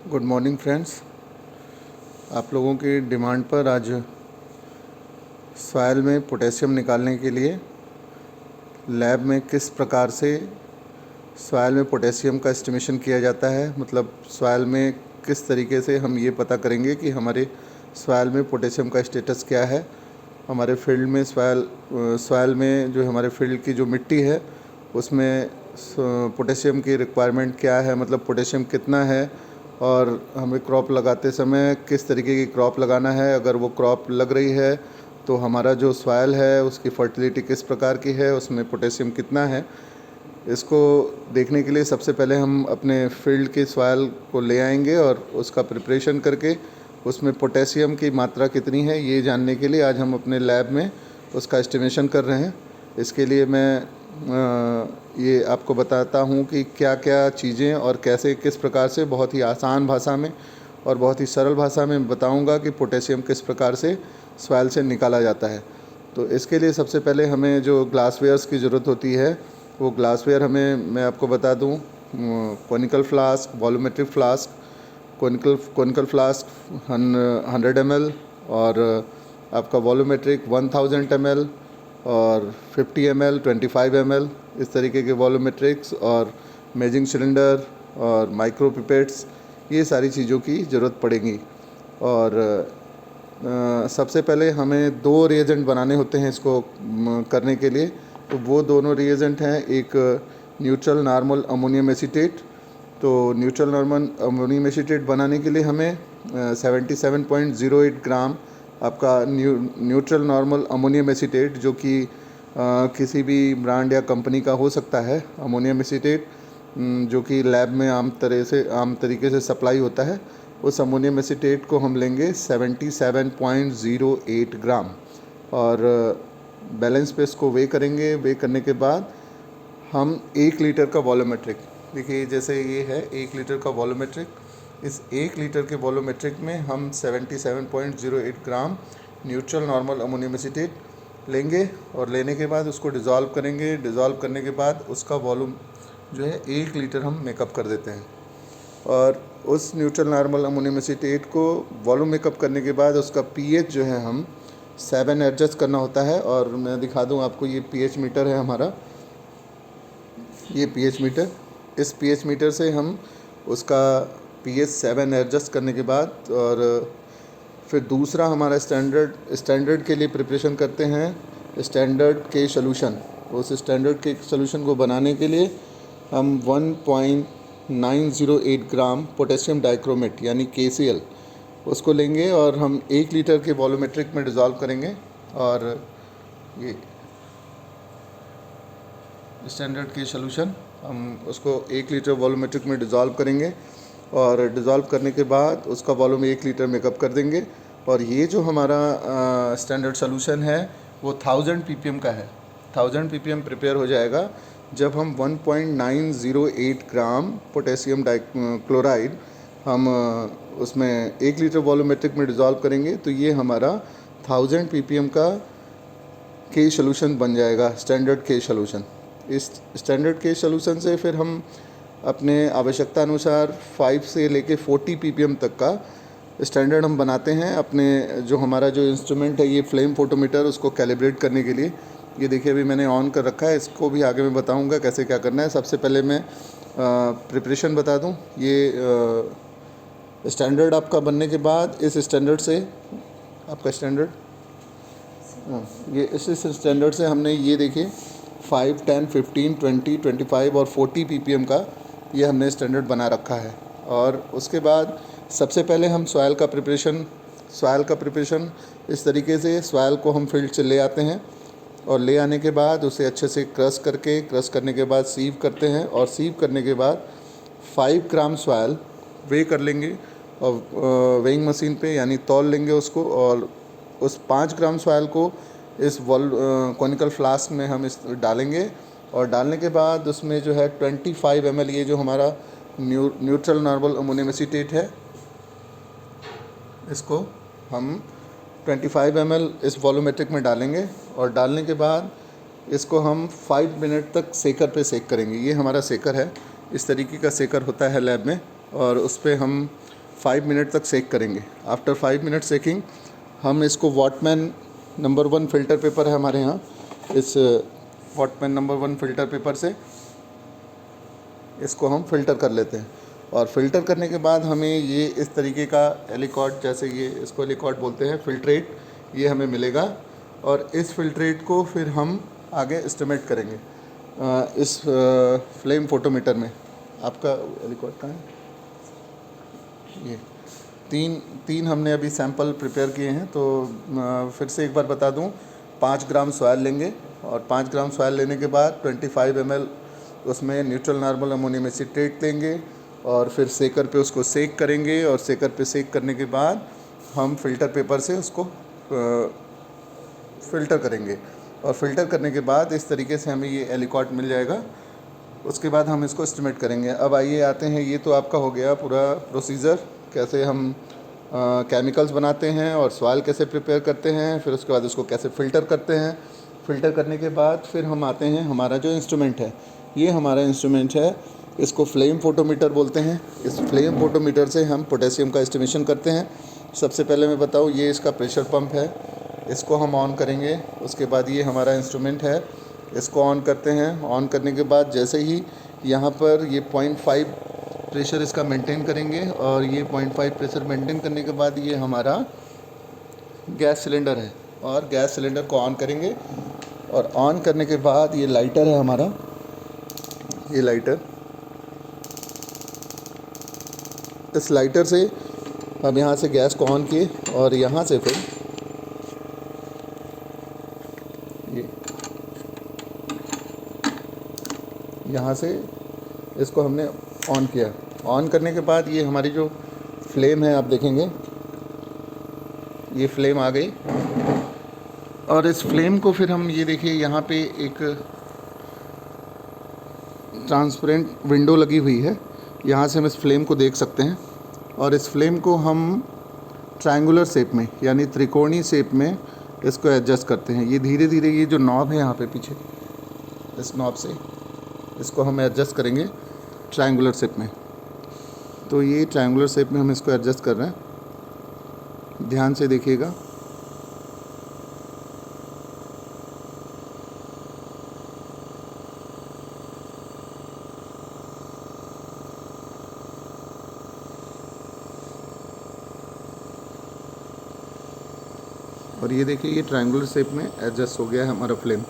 Good morning friends. आप लोगों की डिमांड पर आज सॉइल में पोटेशियम निकालने के लिए लैब में किस प्रकार से सॉइल में पोटेशियम का एस्टिमेशन किया जाता है, मतलब सॉइल में किस तरीके से हम ये पता करेंगे कि हमारे सॉइल में पोटेशियम का स्टेटस क्या है। हमारे फील्ड में सॉइल में जो हमारे फील्ड की जो मिट्टी है उसमें पोटेशियम की रिक्वायरमेंट क्या है, मतलब पोटेशियम कितना है, और हमें क्रॉप लगाते समय किस तरीके की क्रॉप लगाना है। अगर वो क्रॉप लग रही है तो हमारा जो सॉइल है उसकी फर्टिलिटी किस प्रकार की है, उसमें पोटेशियम कितना है। इसको देखने के लिए सबसे पहले हम अपने फील्ड के सॉइल को ले आएंगे और उसका प्रिपरेशन करके उसमें पोटेशियम की मात्रा कितनी है ये जानने के लिए आज हम अपने लैब में उसका एस्टिमेशन कर रहे हैं। इसके लिए मैं ये आपको बताता हूँ कि क्या क्या चीज़ें और कैसे किस प्रकार से बहुत ही आसान भाषा में और बहुत ही सरल भाषा में बताऊँगा कि पोटेशियम किस प्रकार से सॉइल से निकाला जाता है। तो इसके लिए सबसे पहले हमें जो ग्लासवेयर्स की ज़रूरत होती है वो ग्लासवेयर मैं आपको बता दूँ, conical flask, volumetric flask. Conical flask 100 ml और आपका वॉल्यूमेट्रिक 1000 ml और 50 ml, 25 ml, इस तरीके के वॉल्यूमेट्रिक्स और मेजिंग सिलेंडर और माइक्रो पिपेट्स, ये सारी चीज़ों की ज़रूरत पड़ेगी। और सबसे पहले हमें 2 रिएजेंट बनाने होते हैं इसको करने के लिए। तो वो दोनों रिएजेंट हैं, एक न्यूट्रल नॉर्मल अमोनियम एसीटेट। तो न्यूट्रल नॉर्मल अमोनियम एसीटेट बनाने के लिए हमें 77.08 ग्राम आपका न्यूट्रल नॉर्मल अमोनियम एसीटेट, जो कि किसी भी ब्रांड या कंपनी का हो सकता है अमोनियम एसीटेट, जो कि लैब में आम तरीके से सप्लाई होता है, उस अमोनियम एसीटेट को हम लेंगे 77.08 ग्राम और बैलेंस पे इसको वे करेंगे। वे करने के बाद हम 1 लीटर का वॉल्यूमेट्रिक, देखिए जैसे ये है 1 लीटर का वॉल्यूमेट्रिक, इस 1 लीटर के वॉल्यूमेट्रिक में हम 77.08 ग्राम न्यूट्रल नॉर्मल अमोनियम एसीटेट लेंगे और लेने के बाद उसको डिज़ोल्व करेंगे। डिज़ोल्व करने के बाद उसका वॉल्यूम जो है 1 लीटर हम मेकअप कर देते हैं। और उस न्यूट्रल नॉर्मल अमोनियम एसीटेट को वॉल्यूम मेकअप करने के बाद उसका पीएच जो है हम 7 एडजस्ट करना होता है। और मैं दिखा दूं आपको, ये पीएच मीटर है हमारा, ये पीएच मीटर। इस पीएच मीटर से हम उसका पीएच 7 एडजस्ट करने के बाद और फिर दूसरा हमारा स्टैंडर्ड के लिए प्रिपरेशन करते हैं स्टैंडर्ड के सॉल्यूशन। उस स्टैंडर्ड के सॉल्यूशन को बनाने के लिए हम 1.908 ग्राम पोटेशियम डाइक्रोमेट यानी KCl उसको लेंगे और हम 1 लीटर के वॉल्यूमेट्रिक में डिज़ोल्व करेंगे। और ये स्टैंडर्ड के सॉल्यूशन हम उसको 1 लीटर वॉल्यूमेट्रिक में डिज़ोल्व करेंगे और डिज़ोल्व करने के बाद उसका वॉल्यूम 1 लीटर मेकअप कर देंगे। और ये जो हमारा स्टैंडर्ड सॉल्यूशन है वो 1000 ppm का है। 1000 ppm प्रिपेयर हो जाएगा जब हम 1.908 ग्राम पोटेशियम क्लोराइड हम उसमें 1 लीटर वॉल्यूमेट्रिक में डिज़ोल्व करेंगे। तो ये हमारा 1000 ppm का के सॉल्यूशन बन जाएगा, स्टैंडर्ड के सॉल्यूशन। इस स्टैंडर्ड के सॉल्यूशन से फिर हम अपने आवश्यकता अनुसार 5 से लेके 40 ppm तक का स्टैंडर्ड हम बनाते हैं। अपने जो हमारा जो इंस्ट्रूमेंट है ये फ्लेम फोटोमीटर, उसको कैलिब्रेट करने के लिए, ये देखिए अभी मैंने ऑन कर रखा है। इसको भी आगे मैं बताऊंगा कैसे क्या करना है। सबसे पहले मैं प्रिपरेशन बता दूं। ये स्टैंडर्ड आपका बनने के बाद इस स्टैंडर्ड से आपका स्टैंडर्ड ये इस स्टैंडर्ड से हमने ये देखिए 5, 10, 15, 20, 25 और 40 ppm का ये हमने स्टैंडर्ड बना रखा है। और उसके बाद सबसे पहले हम सॉइल का प्रिपरेशन इस तरीके से, सॉइल को हम फील्ड से ले आते हैं और ले आने के बाद उसे अच्छे से क्रश करने के बाद सीव करते हैं। और सीव करने के बाद 5 ग्राम सॉइल वे कर लेंगे और वेइंग मशीन पे यानी तौल लेंगे उसको। और उस 5 ग्राम सॉइल को इस कॉनिकल फ्लास्क में हम इस डालेंगे और डालने के बाद उसमें जो है 25 ml, ये जो हमारा न्यूट्रल नॉर्मल अमोनियम एसीटेट है, इसको हम 25 ml इस वॉल्यूमेट्रिक में डालेंगे। और डालने के बाद इसको हम 5 मिनट तक सेकर पे सेक करेंगे। ये हमारा सेकर है, इस तरीके का सेकर होता है लैब में। और उस पर हम 5 मिनट तक सेक करेंगे। आफ्टर 5 मिनट सेकिंग हम इसको वॉटमैन नंबर 1 फ़िल्टर पेपर है हमारे यहाँ, इस वॉटमैन नंबर 1 फ़िल्टर पेपर से इसको हम फ़िल्टर कर लेते हैं। और फ़िल्टर करने के बाद हमें ये इस तरीके का एलिकॉट, जैसे ये इसको एलिकॉट बोलते हैं, फ़िल्ट्रेट, ये हमें मिलेगा। और इस फ़िल्ट्रेट को फिर हम आगे एस्टिमेट करेंगे इस फ्लेम फोटोमीटर में। आपका एलिकॉट कहाँ है? ये तीन हमने अभी सैंपल प्रिपेयर किए हैं। तो फिर से एक बार बता दूं, 5 ग्राम सॉयल लेंगे और 5 ग्राम सॉयल लेने के बाद 25 ml उसमें न्यूट्रल नॉर्मल अमोनियम एसीटेट लेंगे और फिर सेकर पे उसको सेक करेंगे। और सेकर पे सेक करने के बाद हम फ़िल्टर पेपर से उसको फ़िल्टर करेंगे। और फ़िल्टर करने के बाद इस तरीके से हमें ये एलिकॉट मिल जाएगा। उसके बाद हम इसको एस्टिमेट करेंगे। अब आइए आते हैं, ये तो आपका हो गया पूरा प्रोसीजर, कैसे हम केमिकल्स बनाते हैं और सॉइल कैसे प्रिपेयर करते हैं, फिर उसके बाद उसको कैसे फ़िल्टर करते हैं। फ़िल्टर करने के बाद फिर हम आते हैं, हमारा जो इंस्ट्रूमेंट है, ये हमारा इंस्ट्रूमेंट है, इसको फ्लेम फोटोमीटर बोलते हैं। इस फ्लेम फोटोमीटर से हम पोटेशियम का एस्टिमेशन करते हैं। सबसे पहले मैं बताऊँ, ये इसका प्रेशर पंप है, इसको हम ऑन करेंगे। उसके बाद ये हमारा इंस्ट्रूमेंट है, इसको ऑन करते हैं। ऑन करने के बाद जैसे ही यहाँ पर ये 0.5 प्रेशर इसका मेंटेन करेंगे और ये 0.5 प्रेशर मेंटेन करने के बाद ये हमारा गैस सिलेंडर है और गैस सिलेंडर को ऑन करेंगे। और ऑन करने के बाद ये लाइटर है हमारा, ये लाइटर, इस लाइटर से हम यहाँ से गैस को ऑन किए और यहाँ से फिर ये यहाँ से इसको हमने ऑन किया। ऑन करने के बाद ये हमारी जो फ्लेम है, आप देखेंगे ये फ्लेम आ गई। और इस फ्लेम को फिर हम, ये देखिए यहाँ पे एक ट्रांसपेरेंट विंडो लगी हुई है, यहाँ से हम इस फ्लेम को देख सकते हैं। और इस फ्लेम को हम ट्रायंगुलर शेप में, यानी त्रिकोणीय शेप में इसको एडजस्ट करते हैं। ये धीरे धीरे, ये जो नॉब है यहाँ पे पीछे, इस नॉब से इसको हम एडजस्ट करेंगे ट्रायंगुलर शेप में। तो ये ट्रायंगुलर शेप में हम इसको एडजस्ट कर रहे हैं, ध्यान से देखिएगा। और ये देखिए, ये ट्रायंगुलर शेप में एडजस्ट हो गया है हमारा फ्लेम।